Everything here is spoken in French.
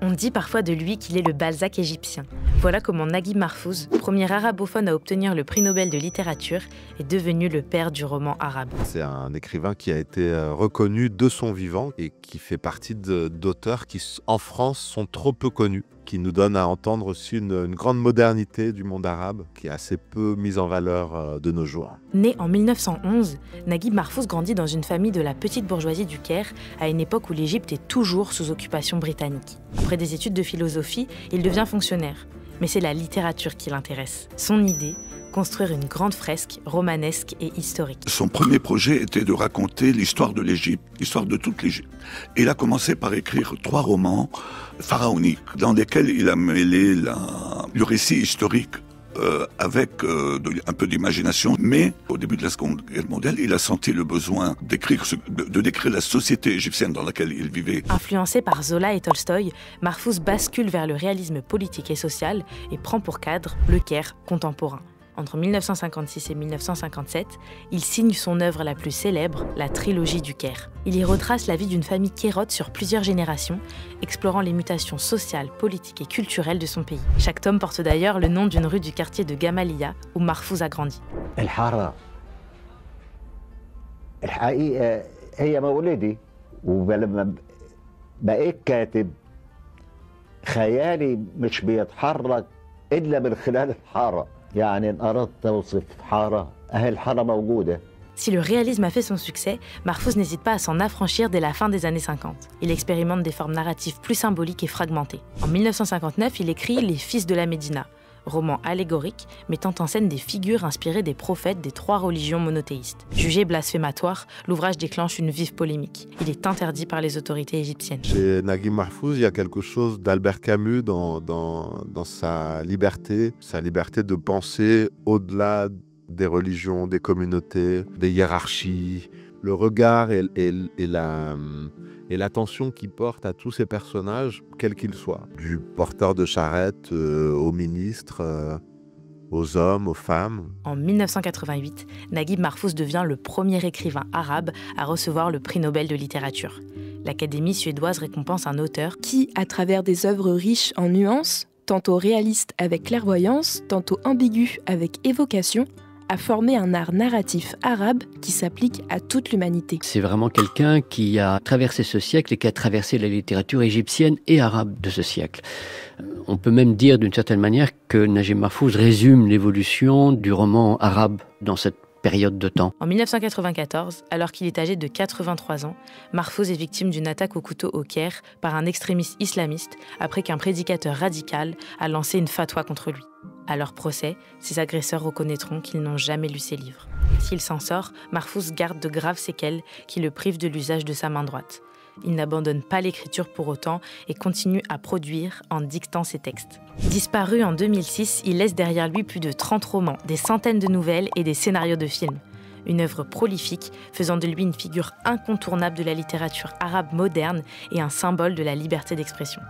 On dit parfois de lui qu'il est le Balzac égyptien. Voilà comment Naguib Mahfouz, premier arabophone à obtenir le prix Nobel de littérature, est devenu le père du roman arabe. C'est un écrivain qui a été reconnu de son vivant et qui fait partie d'auteurs qui, en France, sont trop peu connus, qui nous donnent à entendre aussi une grande modernité du monde arabe qui est assez peu mise en valeur de nos jours. Né en 1911, Naguib Mahfouz grandit dans une famille de la petite bourgeoisie du Caire à une époque où l'Égypte est toujours sous occupation britannique. Après des études de philosophie, il devient fonctionnaire. Mais c'est la littérature qui l'intéresse. Son idée, construire une grande fresque romanesque et historique. Son premier projet était de raconter l'histoire de l'Égypte, l'histoire de toute l'Égypte. Il a commencé par écrire 3 romans pharaoniques dans lesquels il a mêlé le récit historique avec un peu d'imagination. Mais au début de la Seconde Guerre mondiale, il a senti le besoin de décrire la société égyptienne dans laquelle il vivait. Influencé par Zola et Tolstoï, Mahfouz bascule vers le réalisme politique et social et prend pour cadre le Caire contemporain. Entre 1956 et 1957, il signe son œuvre la plus célèbre, la trilogie du Caire. Il y retrace la vie d'une famille kérote sur plusieurs générations, explorant les mutations sociales, politiques et culturelles de son pays. Chaque tome porte d'ailleurs le nom d'une rue du quartier de Gamaliya, où Mahfouz a grandi. Si le réalisme a fait son succès, Mahfouz n'hésite pas à s'en affranchir dès la fin des années 50. Il expérimente des formes narratives plus symboliques et fragmentées. En 1959, il écrit Les Fils de la Médina, roman allégorique mettant en scène des figures inspirées des prophètes des 3 religions monothéistes. Jugé blasphématoire, l'ouvrage déclenche une vive polémique. Il est interdit par les autorités égyptiennes. Chez Naguib Mahfouz, il y a quelque chose d'Albert Camus dans sa liberté de penser au-delà des religions, des communautés, des hiérarchies. Le regard et l'attention qu'il porte à tous ces personnages, quels qu'ils soient. Du porteur de charrette aux ministres, aux hommes, aux femmes. En 1988, Naguib Mahfouz devient le premier écrivain arabe à recevoir le prix Nobel de littérature. L'Académie suédoise récompense un auteur qui, à travers des œuvres riches en nuances, tantôt réalistes avec clairvoyance, tantôt ambiguës avec évocation, a formé un art narratif arabe qui s'applique à toute l'humanité. C'est vraiment quelqu'un qui a traversé ce siècle et qui a traversé la littérature égyptienne et arabe de ce siècle. On peut même dire d'une certaine manière que Naguib Mahfouz résume l'évolution du roman arabe dans cette période de temps. En 1994, alors qu'il est âgé de 83 ans, Mahfouz est victime d'une attaque au couteau au Caire par un extrémiste islamiste après qu'un prédicateur radical a lancé une fatwa contre lui. À leur procès, ses agresseurs reconnaîtront qu'ils n'ont jamais lu ses livres. S'il s'en sort, Mahfouz garde de graves séquelles qui le privent de l'usage de sa main droite. Il n'abandonne pas l'écriture pour autant et continue à produire en dictant ses textes. Disparu en 2006, il laisse derrière lui plus de 30 romans, des centaines de nouvelles et des scénarios de films. Une œuvre prolifique, faisant de lui une figure incontournable de la littérature arabe moderne et un symbole de la liberté d'expression.